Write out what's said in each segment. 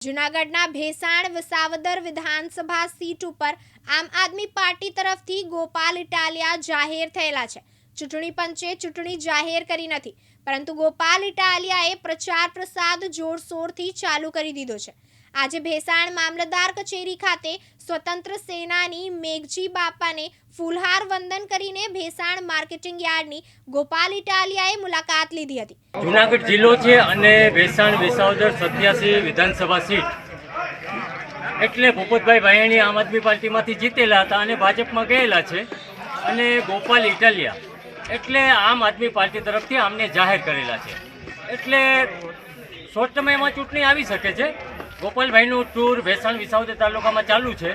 જૂનાગઢના ભેસાણ વિસાવદર વિધાનસભા સીટ ઉપર આમ આદમી પાર્ટી તરફથી ગોપાલ ઇટાલિયા જાહેર થયેલા છે। ચૂંટણી પંચે ચૂંટણી જાહેર કરી નથી, પરંતુ ગોપાલ ઇટાલિયાએ પ્રચાર પ્રસાર જોરશોરથી ચાલુ કરી દીધો છે। આજે ભેસાણ મામલતદાર કચેરી ખાતે સ્વતંત્ર સેનાની મેઘજી બાપાને ફૂલહાર વંદન કરીને ભેસાણ માર્કેટિંગ યાર્ડની ગોપાલ ઇટાલિયાએ મુલાકાત લીધી હતી। જૂનાગઢ જિલ્લો છે અને ભેસાણ વિસાવદર 87 વિધાનસભા સીટ એટલે ભૂપતભાઈ ભાયાણી આમ આદમી પાર્ટીમાંથી જીતેલા હતા અને ભાજપમાં ગયેલા છે અને ગોપાલ ઇટાલિયા એટલે આમ આદમી પાર્ટી તરફથી આમને જાહેર કરેલા છે એટલે શોર્ટ સમયમાં ચૂંટણી આવી શકે છે। ગોપાલભાઈનું ટૂર ભેસાણ વિસાવદર તાલુકામાં ચાલુ છે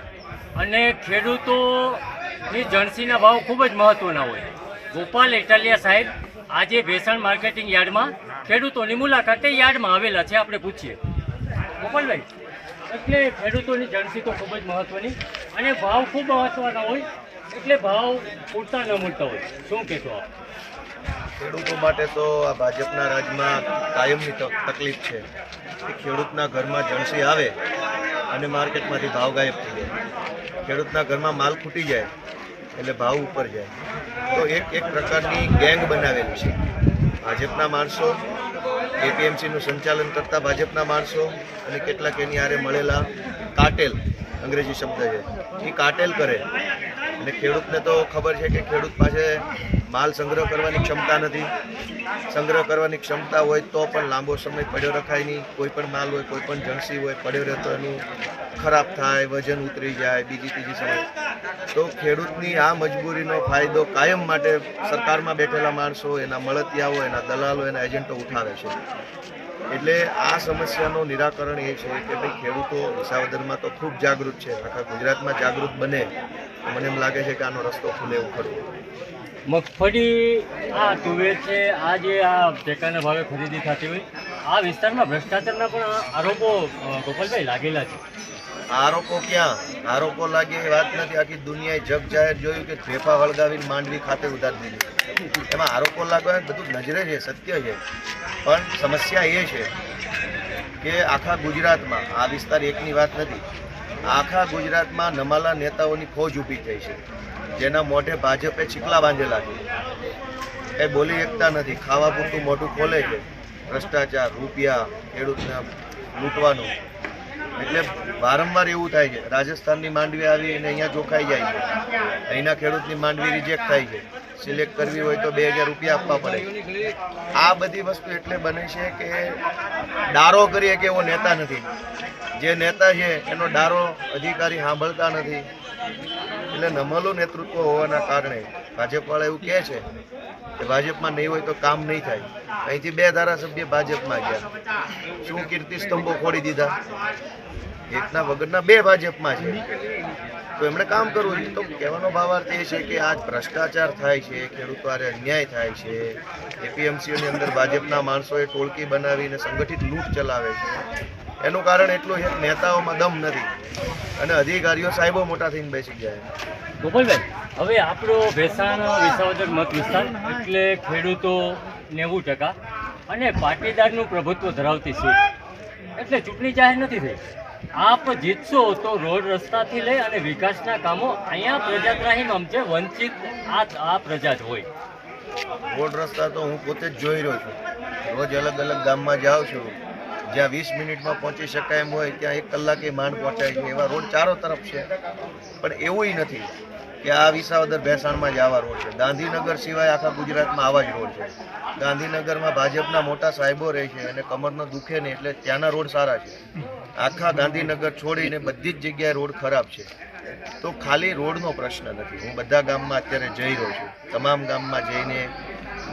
અને ખેડૂતોની જણસીના ભાવ ખૂબ જ મહત્ત્વના હોય। ગોપાલ ઇટાલિયા સાહેબ આજે ભેસાણ માર્કેટિંગ યાર્ડમાં ખેડૂતોની મુલાકાતે યાર્ડમાં આવેલા છે। આપણે પૂછીએ ગોપાલભાઈ, એટલે ખેડૂતોની જણસી તો ખૂબ જ મહત્ત્વની અને ભાવ ખૂબ મહત્ત્વના હોય એટલે ભાવ પૂરતા ન મળતા હોય, શું કહેશો આપ? ખેડૂતો માટે તો આ ભાજપના રાજમાં કાયમની તકલીફ છે કે ખેડૂતના ઘરમાં જણસી આવે અને માર્કેટમાંથી ભાવ ગાયબ થઈ જાય। ખેડૂતના ઘરમાં માલ ખૂટી જાય એટલે ભાવ ઉપર જાય, તો એક પ્રકારની ગેંગ બનાવેલી છે। ભાજપના માણસો, એપીએમસીનું સંચાલન કરતા ભાજપના માણસો અને કેટલાક એની હારે મળેલા કાર્ટેલ, અંગ્રેજી શબ્દ છે, એ કાર્ટેલ કરે અને ખેડૂતને તો ખબર છે કે ખેડૂત પાસે માલ સંગ્રહ કરવાની ક્ષમતા નથી। સંગ્રહ કરવાની ક્ષમતા હોય તો પણ લાંબો સમય પડ્યો રખાય નહીં। કોઈ પણ માલ હોય, કોઈ પણ જણસી હોય, પડ્યો રહે તો એનું ખરાબ થાય, વજન ઉતરી જાય, બીજી ત્રીજી સમય। તો ખેડૂતની આ મજબૂરીનો ફાયદો કાયમ માટે સરકારમાં બેઠેલા માણસો, એના મળતિયાઓ, એના દલાલો, એના એજન્ટો ઉઠાવે છે। એટલે આ સમસ્યાનું નિરાકરણ એ છે કે ભાઈ ખેડૂતો વિસાવદરમાં તો ખૂબ જાગૃત છે, આખા ગુજરાતમાં જાગૃત બને તો મને એમ લાગે છે કે આનો રસ્તો ખુલે એવું ખરું। મગફળી, આ તુવેર છે, આ જે આ ટેકાના ભાવે ખરીદી થતી હોય, આ વિસ્તારમાં ભ્રષ્ટાચારના પણ આરોપો ગોપાલભાઈ લાગેલા છે। આરોપો ક્યાં આરોપો લાગે એ વાત નથી, આખી દુનિયાએ જગ જાહેર જોયું કે ફેફા વળગાવીને માંડવી ખાતે ઉતારી દીધી। એમાં આરોપો લાગવા બધું નજરે છે, સત્ય છે, પણ સમસ્યા એ છે કે આખા ગુજરાતમાં, આ વિસ્તાર એકની વાત નથી, આખા ગુજરાતમાં નમાલા નેતાઓની ફોજ ઊભી થઈ છે, જેના મોઢે ભાજપે ચીકલા બાંધેલા છે, એ બોલી શકતા નથી, ખાવા પૂરતું મોઢું ખોલે છે। ભ્રષ્ટાચાર, રૂપિયા, ખેડૂતને લૂંટવાનું, એટલે વારંવાર એવું થાય છે। રાજસ્થાનની માંડવી આવી અને અહીંયા જોખાઈ જાય છે, અહીંના ખેડૂતની માંડવી રિજેક્ટ થાય છે, સિલેક્ટ કરવી હોય તો 2000 રૂપિયા આપવા પડે। આ બધી વસ્તુ એટલે બને છે કે ડારો કરીએ કે એવો નેતા નથી, જે નેતા છે એનો ડારો અધિકારી સાંભળતા નથી। એટલે નમલું નેતૃત્વ હોવાના કારણે ભાજપવાળા એવું કહે છે કે ભાજપમાં નહીં હોય તો કામ નહીં થાય। અહીંથી 2 ધારાસભ્ય ભાજપમાં ગયા, શું કીર્તિ સ્તંભો ખોડી દીધા? એકના વગરના 2 ભાજપમાં છે, તો એમણે કામ કરવું જોઈએ। તો કહેવાનો ભાવાર્થ એ છે કે આજ ભ્રષ્ટાચાર થાય છે, ખેડૂતો આરે અન્યાય થાય છે, એપીએમસીઓની અંદર ભાજપના માણસોએ ટોળકી બનાવીને સંગઠિત લૂંટ ચલાવે છે। એનું કારણ એટલું છે કે નેતાઓમાં દમ નથી અને અધિકારીઓ સાહેબો મોટા થઈને બેસી ગયા। ગોપાલભાઈ, હવે આપણો ભેસાણ વિસાવદર મત વિસ્તાર એટલે ખેડૂતો 90% અને પાટીદારનું પ્રભુત્વ ધરાવતી સીટ એટલે ચૂંટણી જાહેર નથી થઈ। આપ જીતશો તો રોડ રસ્તાથી લઈ અને વિકાસના કામો અહીંયા પ્રજાત્રાહી નામથી વંચિત આ પ્રજા જ હોય। રોડ રસ્તા તો હું પોતે જ જોઈ રહ્યો છું, રોજ અલગ અલગ ગામમાં જાઉં છું, જ્યાં 20 મિનિટમાં પહોંચી શકાય એમ હોય ત્યાં 1 કલાકે માંડ પહોંચાય છે, એવા રોડ ચારો તરફ છે। પણ એવું નથી કે આ વિસાવદર ભેસાણમાં જ આવા રોડ છે, ગાંધીનગર સિવાય આખા ગુજરાતમાં આવા જ રોડ છે। ગાંધીનગરમાં ભાજપના મોટા સાહેબો રહે છે અને કમરનો દુખે નહીં એટલે ત્યાંના રોડ સારા છે। આખા ગાંધીનગર છોડીને બધી જ જગ્યાએ રોડ ખરાબ છે। તો ખાલી રોડનો પ્રશ્ન નથી, હું બધા ગામમાં અત્યારે જઈ રહ્યો છું, તમામ ગામમાં જઈને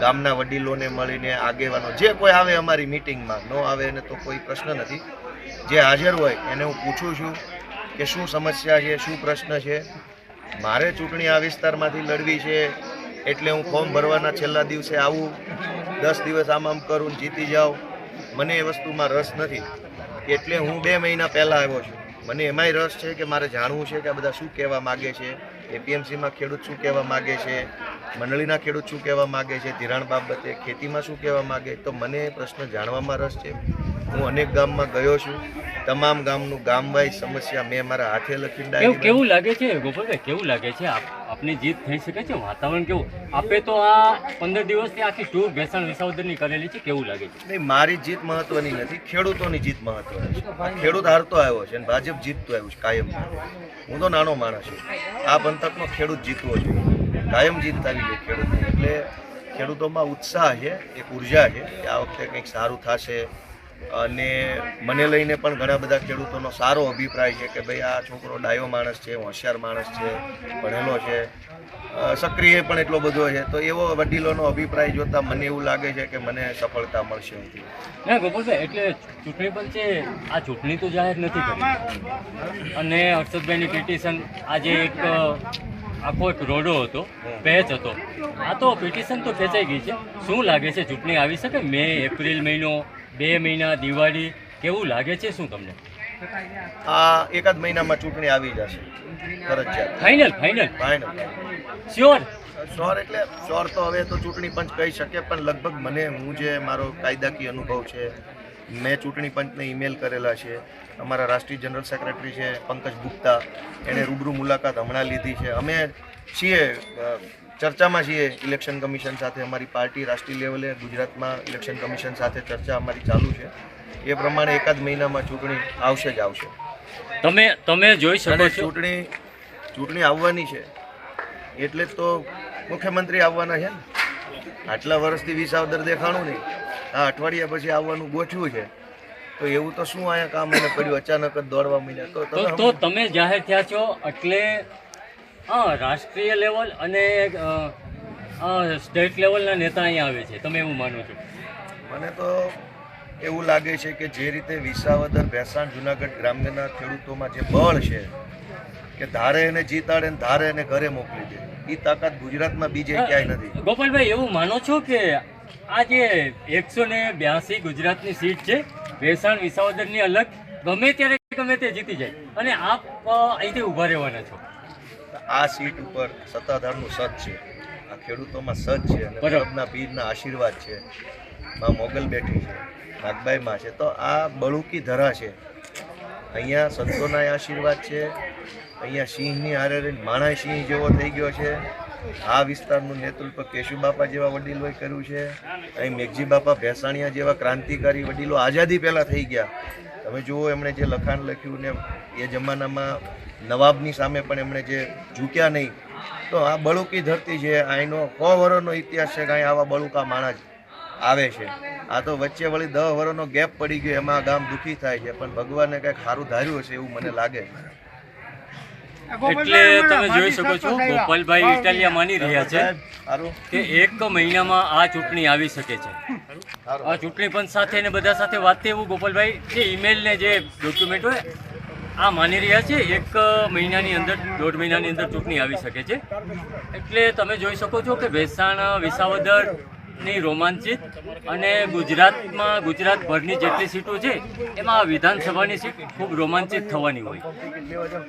ગામના વડીલોને મળીને, આગેવાનો જે કોઈ આવે અમારી મિટિંગમાં, ન આવે એને તો કોઈ પ્રશ્ન નથી, જે હાજર હોય એને હું પૂછું છું કે શું સમસ્યા છે, શું પ્રશ્ન છે। મારે ચૂંટણી આ વિસ્તારમાંથી લડવી છે એટલે હું ફોર્મ ભરવાના છેલ્લા દિવસે આવું, 10 દિવસ આમ કરું, જીતી જાઉં, મને એ વસ્તુમાં રસ નથી। એટલે હું 2 મહિના પહેલાં આવ્યો છું। મને એમાંય રસ છે કે મારે જાણવું છે કે આ બધા શું કહેવા માગે છે, એપીએમસીમાં ખેડૂત શું કહેવા માગે છે, મંડળીના ખેડૂત શું કહેવા માગે છે, ધિરાણ બાબતે ખેતીમાં શું કહેવા માગે, તો મને પ્રશ્ન જાણવામાં રસ છે। હું અનેક ગામમાં ગયો છું, તમામ ગામનું ગામવાઇઝ સમસ્યા મેં મારા હાથે લખીને કેવું ડાયરીમાં. કેવું લાગે છે ગોપાલભાઈ, કેવું લાગે છે આપની જીત થઈ શકે છે? વાતાવરણ કેવું? આપે તો આ 15 દિવસથી આખી ટૂર ભેસાણ વિસાવદરની કરેલી છે, કેવું લાગે છે? નહીં, મારી જીત મહત્વની નથી, ખેડૂતોની જીત મહત્વની છે. આ ખેડૂત હારતો આવ્યો છે અને ભાજપ જીતતો આવ્યું છે કાયમ. હું તો નાનો માણસ છું, આ પંથકનો ખેડૂત જીતવો જોઈએ, કાયમ જીત આવી જોઈએ ખેડૂતની. એટલે ખેડૂતોમાં ઉત્સાહ છે, એક ઉર્જા છે કે આ વખતે કંઈક સારું થશે. અને મને લઈને પણ ઘણા બધા ખેડૂતોનો સારો અભિપ્રાય છે કે ભાઈ આ છોકરો ડાયો માણસ છે, હોશિયાર માણસ છે, ભણેલો છે, સક્રિય પણ એટલો બધો છે. તો એવો વડીલોનો અભિપ્રાય જોતા મને એવું લાગે છે કે મને સફળતા મળશે. ના ગોપાલભાઈ, એટલે ચૂંટણી પંચે આ ચૂંટણી તો જાહેર નથી કરી અને હર્ષદભાઈની પિટિશન આજે એક આખો એક રોડો હતો, પેચ હતો, આ તો પિટિશન તો ખેંચાઈ ગઈ છે. શું લાગે છે, ચૂંટણી આવી શકે? મે એપ્રિલ મહિનો, 2 મહિના, દિવાળી, કેવું લાગે છે શું તમને? આ એકાદ મહિનામાં ચૂંટણી આવી જશે ફરજિયાત. Final final final sure? Sure એટલે શ્યોર તો હવે તો ચૂંટણી પંચ કહી શકે, પણ લગભગ મને, હું જે મારો કાયદાકીય અનુભવ છે, મેં ચૂંટણી પંચને ઈમેલ કરેલા છે. અમારા રાષ્ટ્રીય જનરલ સેક્રેટરી છે પંકજ ગુપ્તા, એણે રૂબરૂ મુલાકાત હમણાં લીધી છે. અમે છીએ ચર્ચામાં છીએ ઇલેક્શન કમિશન સાથે. અમારી પાર્ટી રાષ્ટ્રીય લેવલે ગુજરાતમાં ઇલેક્શન કમિશન સાથે ચર્ચા અમારી ચાલુ છે. એ પ્રમાણે એકાદ મહિનામાં ચૂંટણી આવશે જ આવશે. તમે જોઈ શકો અને છો ચૂંટણી આવવાની છે એટલે જ તો મુખ્યમંત્રી આવવાના છે ને. આટલા વર્ષથી વિસાવદર દેખાણું નહીં, આ અઠવાડિયા પછી આવવાનું ગોઠવ્યું છે. તો એવું તો શું અહીંયા કામ એને પડ્યું, અચાનક જ દોડવા માંડ્યા. તો તમે જાહેર થયા છો એટલે રાષ્ટ્રીય લેવલ અને સ્ટેટ લેવલના નેતા અહીંયા આવે છે, તમે એવું માનો છો? મને તો એવું લાગે છે કે જે રીતે વિસાવદર, ભેસાણ, જુનાગઢ ગ્રામ્યના ખેડૂતોમાં જે બળ છે કે ધારે એને જીતાડે ને ધારે એને ઘરે મોકલી દે, એ તાકાત ગુજરાતમાં બીજે ક્યાંય નથી. ગોપાલભાઈ, એવું માનો છો કે આ જે 182 ગુજરાતની સીટ છે ભેસાણ વિસાવદરની અલગ, ગમે ત્યારે ગમે તે જીતી જાય અને આપ અહીંથી ઊભા રહેવાના છો? આ સીટ ઉપર સત્તાધારનું સજ છે, આ ખેડૂતોમાં સજ છે અને પરબના પીરના આશીર્વાદ છે. માં મોગલ બેઠી છે, નાગબાઈમાં છે, તો આ બળુકી ધરા છે. અહીંયા સંતોના આશીર્વાદ છે, અહીંયા સિંહની હારે માણા સિંહ જેવો થઈ ગયો છે. આ વિસ્તારનું નેતૃત્વ કેશુ બાપા જેવા વડીલોએ કર્યું છે. અહીં મેઘજી બાપા ભેસાણિયા જેવા ક્રાંતિકારી વડીલો આઝાદી પહેલાં થઈ ગયા. તમે જુઓ એમણે જે લખાણ લખ્યું ને એ જમાનામાં નવાબની સામે પણ એમણે જે ઝૂક્યા નહીં. તો આ બળુકી ધરતી છે, અહીંનો 100 વર્ષનો ઇતિહાસ છે કે અહીં આવા બળુકા માણસ આવે છે. આ તો વચ્ચે વળી 10 વર્ષનો ગેપ પડી ગયો, એમાં ગામ દુઃખી થાય છે, પણ ભગવાને કંઈક સારું ધાર્યું હશે એવું મને લાગે. એટલે તમે જોઈ શકો છો ગોપાલભાઈ ઇટાલિયા માની રહ્યા છે કે 1 મહિનામાં આ ચૂંટણી આવી શકે છે. આ ચૂંટણી પંચ સાથે ને બધા સાથે વાત થઈ, એવું ગોપાલભાઈ જે ઈમેલ ને જે ડોક્યુમેન્ટ હોય આ માની રહ્યા છે 1 મહિનાની અંદર, 1.5 મહિનાની અંદર ચૂંટણી આવી શકે છે. એટલે તમે જોઈ શકો છો કે ભેસાણ વિસાવદર ની રોમાંચિત અને ગુજરાતભરની જેટલી સીટો છે એમાં વિધાનસભાની સીટ ખૂબ રોમાંચિત થવાની હોય.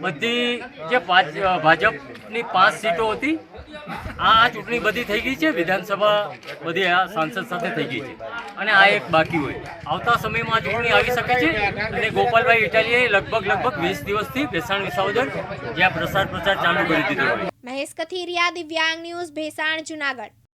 બધી જે ભાજપની 5 સીટો હતી આ ચૂંટણી બધી થઈ ગઈ છે, વિધાનસભા બધી આ સાંસદ સાથે થઈ ગઈ છે અને આ એક બાકી હોય. આવતા સમયમાં આ ચૂંટણી આવી શકે છે અને ગોપાલભાઈ ઇટાલિયાએ લગભગ 20 દિવસથી ભેસાણ વિસાવદર જ્યાં પ્રચાર ચાલુ કરી દીધો હોય. મહેશ કથિરિયા, દિવ્યાંગ ન્યૂઝ, ભેસાણ, જુનાગઢ.